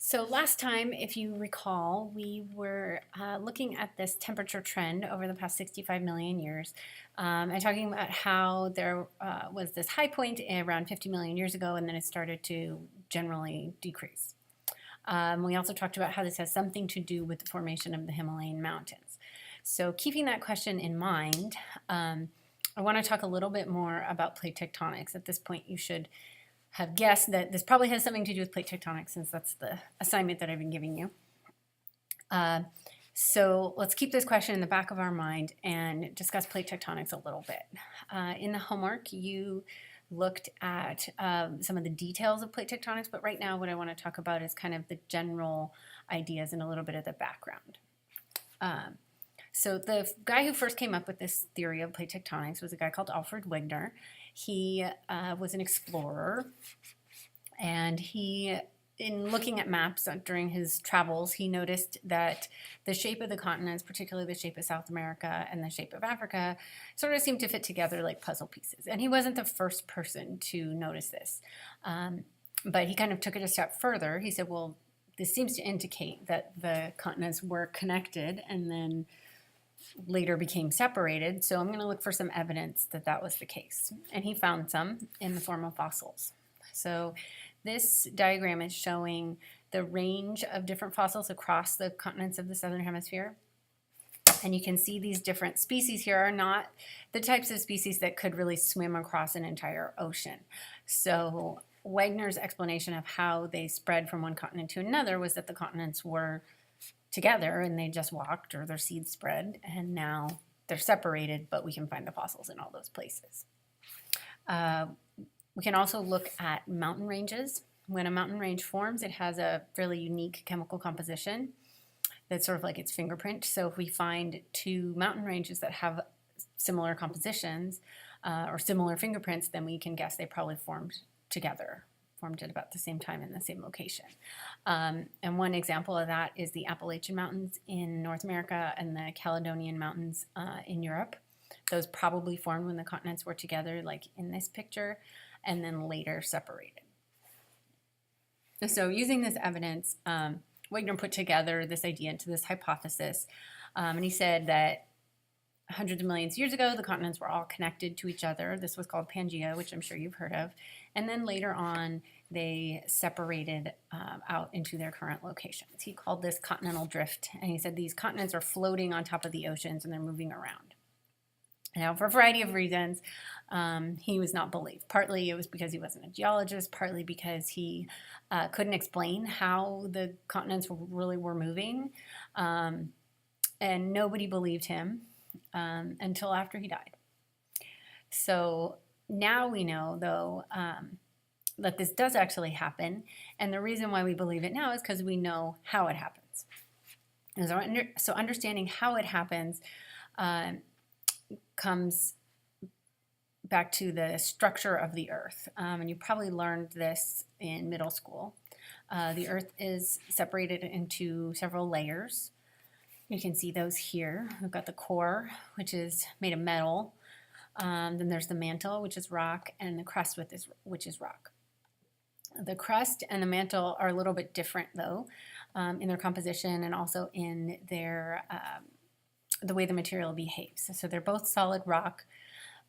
So last time, if you recall, we were looking at this temperature trend over the past 65 million years and talking about how there was this high point around 50 million years ago, and then it started to generally decrease. We also talked about how this has something to do with the formation of the Himalayan mountains. So keeping that question in mind, I want to talk a little bit more about plate tectonics. At this point, you should have guessed that this probably has something to do with plate tectonics, since that's the assignment that I've been giving you. So let's keep this question in the back of our mind and discuss plate tectonics a little bit. In the homework, you looked at some of the details of plate tectonics, but right now what I want to talk about is kind of the general ideas and a little bit of the background. So the guy who first came up with this theory of plate tectonics was a guy called Alfred Wegener. He was an explorer, and in looking at maps during his travels, he noticed that the shape of the continents, particularly the shape of South America and the shape of Africa, sort of seemed to fit together like puzzle pieces. And he wasn't the first person to notice this, but he kind of took it a step further. He said, well, this seems to indicate that the continents were connected and then later became separated, so I'm going to look for some evidence that that was the case. And he found some in the form of fossils. So this diagram is showing the range of different fossils across the continents of the southern hemisphere. And you can see these different species here are not the types of species that could really swim across an entire ocean. So Wegener's explanation of how they spread from one continent to another was that the continents were together and they just walked, or their seeds spread, and now they're separated, but we can find the fossils in all those places. We can also look at mountain ranges. When a mountain range forms, it has a fairly unique chemical composition that's sort of like its fingerprint. So if we find two mountain ranges that have similar compositions or similar fingerprints, then we can guess they probably formed together, formed at about the same time in the same location. And one example of that is the Appalachian Mountains in North America and the Caledonian Mountains in Europe. Those probably formed when the continents were together, like in this picture, and then later separated. So using this evidence, Wegener put together this idea into this hypothesis, and he said that hundreds of millions of years ago, the continents were all connected to each other. This was called Pangea, which I'm sure you've heard of. And then later on, they separated out into their current locations. He called this continental drift, and he said these continents are floating on top of the oceans and they're moving around. Now, for a variety of reasons, he was not believed. Partly it was because he wasn't a geologist, partly because he couldn't explain how the continents really were moving, and nobody believed him until after he died. So now we know, though, that this does actually happen, and the reason why we believe it now is because we know how it happens. And so understanding how it happens comes back to the structure of the Earth, and you probably learned this in middle school. The Earth is separated into several layers. You can see those here. We've got the core, which is made of metal. Then there's the mantle, which is rock, and the crust, which is rock. The crust and the mantle are a little bit different, though, in their composition and also in their the way the material behaves. So they're both solid rock,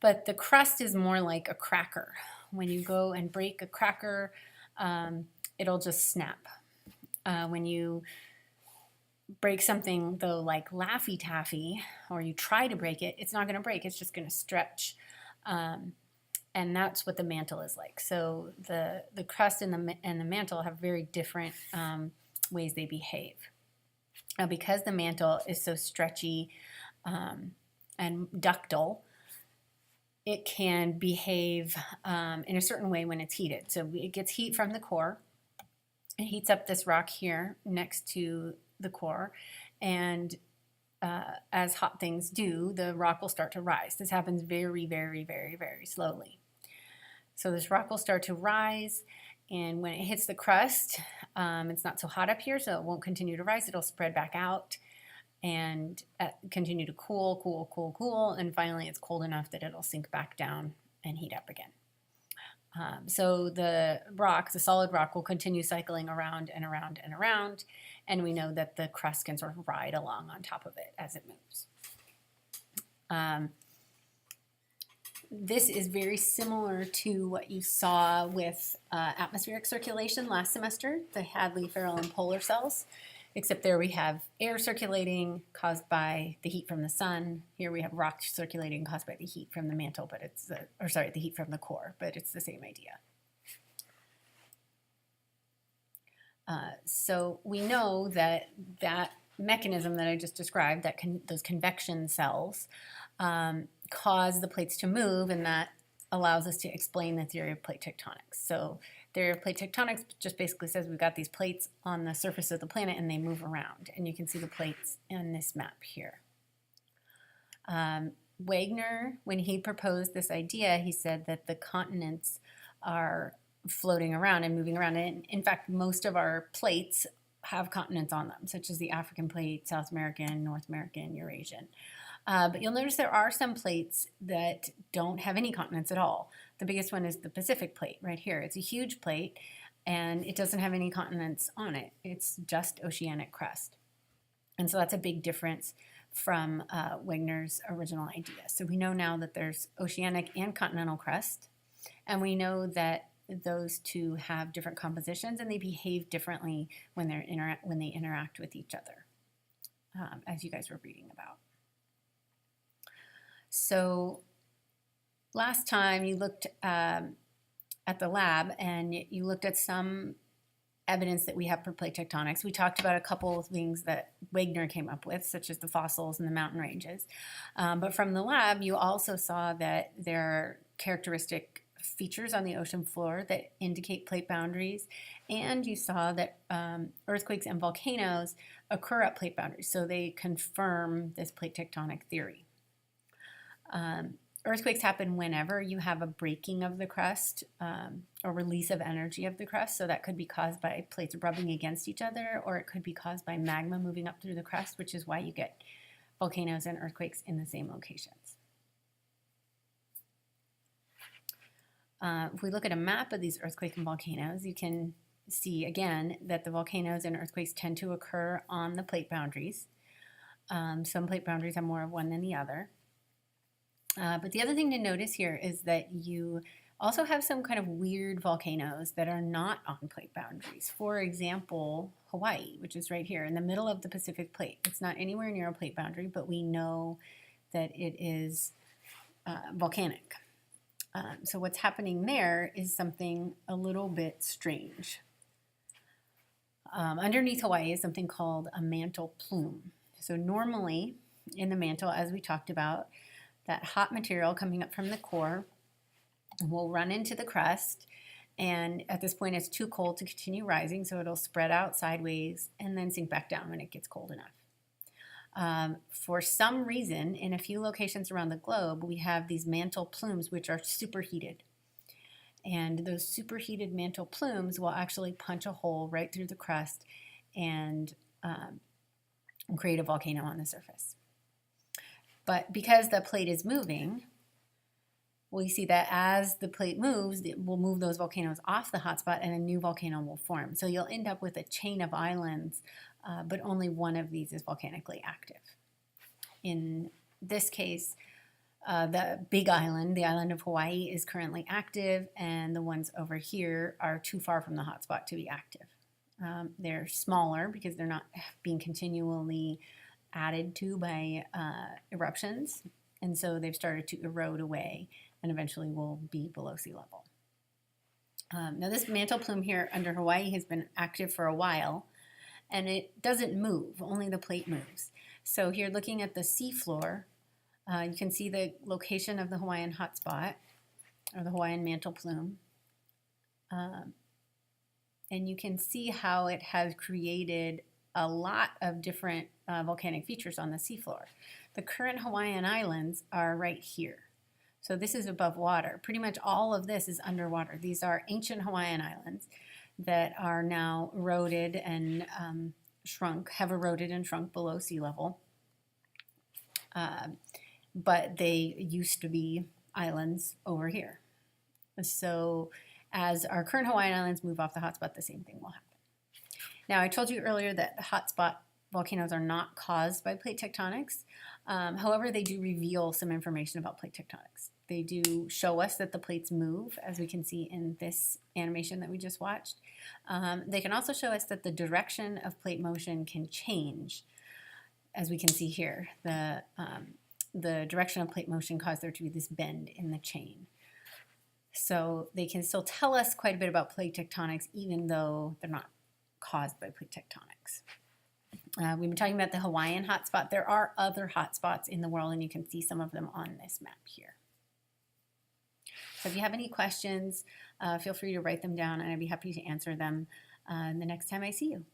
but the crust is more like a cracker. When you go and break a cracker, it'll just snap. When you break something, though, like Laffy Taffy, or you try to break it, it's not going to break. It's just going to stretch. And that's what the mantle is like. So the crust and the mantle have very different ways they behave. Because the mantle is so stretchy and ductile, it can behave in a certain way when it's heated. So it gets heat from the core. It heats up this rock here next to the core, and as hot things do, the rock will start to rise. This happens very, very, very, very slowly. So this rock will start to rise, and when it hits the crust, it's not so hot up here, so it won't continue to rise. It'll spread back out and continue to cool, cool, cool, cool, and finally it's cold enough that it'll sink back down and heat up again. So the rock, the solid rock, will continue cycling around and around and around, and we know that the crust can sort of ride along on top of it as it moves. This is very similar to what you saw with atmospheric circulation last semester, the Hadley, Ferrel, and polar cells, except there we have air circulating caused by the heat from the sun. Here we have rock circulating caused by the heat from the mantle, but it's the heat from the core, but it's the same idea. So we know that that mechanism that I just described, that those convection cells, cause the plates to move, and that allows us to explain the theory of plate tectonics. So theory of plate tectonics just basically says we've got these plates on the surface of the planet and they move around, and you can see the plates in this map here. Wagner, when he proposed this idea, he said that the continents are floating around and moving around, and in fact most of our plates have continents on them, such as the African plate, South American, North American, Eurasian. But you'll notice there are some plates that don't have any continents at all. The biggest one is the Pacific plate right here. It's a huge plate, and it doesn't have any continents on it. It's just oceanic crust. And so that's a big difference from Wagner's original idea. So we know now that there's oceanic and continental crust, and we know that those two have different compositions, and they behave differently when they interact with each other, as you guys were reading about. So last time you looked at the lab and you looked at some evidence that we have for plate tectonics. We talked about a couple of things that Wagner came up with, such as the fossils and the mountain ranges. But from the lab, you also saw that there are characteristic features on the ocean floor that indicate plate boundaries, and you saw that earthquakes and volcanoes occur at plate boundaries, so they confirm this plate tectonic theory. Earthquakes happen whenever you have a breaking of the crust or release of energy of the crust, so that could be caused by plates rubbing against each other, or it could be caused by magma moving up through the crust, which is why you get volcanoes and earthquakes in the same locations. If we look at a map of these earthquakes and volcanoes, you can see again that the volcanoes and earthquakes tend to occur on the plate boundaries. Some plate boundaries have more of one than the other. But the other thing to notice here is that you also have some kind of weird volcanoes that are not on plate boundaries. For example, Hawaii, which is right here in the middle of the Pacific plate. It's not anywhere near a plate boundary, but we know that it is volcanic. So what's happening there is something a little bit strange. Underneath Hawaii is something called a mantle plume. So normally in the mantle, as we talked about, that hot material coming up from the core will run into the crust, and at this point it's too cold to continue rising, so it'll spread out sideways and then sink back down when it gets cold enough. For some reason, in a few locations around the globe, we have these mantle plumes which are superheated. And those superheated mantle plumes will actually punch a hole right through the crust and create a volcano on the surface. But because the plate is moving, we see that as the plate moves, it will move those volcanoes off the hotspot and a new volcano will form. So you'll end up with a chain of islands, but only one of these is volcanically active. In this case, the big island, the island of Hawaii, is currently active, and the ones over here are too far from the hotspot to be active. They're smaller because they're not being continually added to by eruptions, and so they've started to erode away and eventually will be below sea level. Now this mantle plume here under Hawaii has been active for a while, and it doesn't move, only the plate moves. So here looking at the seafloor, you can see the location of the Hawaiian hotspot, or the Hawaiian mantle plume, and you can see how it has created a lot of different volcanic features on the seafloor. The current Hawaiian islands are right here. So this is above water. Pretty much all of this is underwater. These are ancient Hawaiian islands that are now eroded and have eroded and shrunk below sea level. But they used to be islands over here. So as our current Hawaiian Islands move off the hotspot, the same thing will happen. Now, I told you earlier that hotspot volcanoes are not caused by plate tectonics. However, they do reveal some information about plate tectonics. They do show us that the plates move, as we can see in this animation that we just watched. They can also show us that the direction of plate motion can change, as we can see here. The direction of plate motion caused there to be this bend in the chain. So they can still tell us quite a bit about plate tectonics, even though they're not caused by plate tectonics. We've been talking about the Hawaiian hotspot. There are other hotspots in the world, and you can see some of them on this map here. So if you have any questions, feel free to write them down, and I'd be happy to answer them the next time I see you.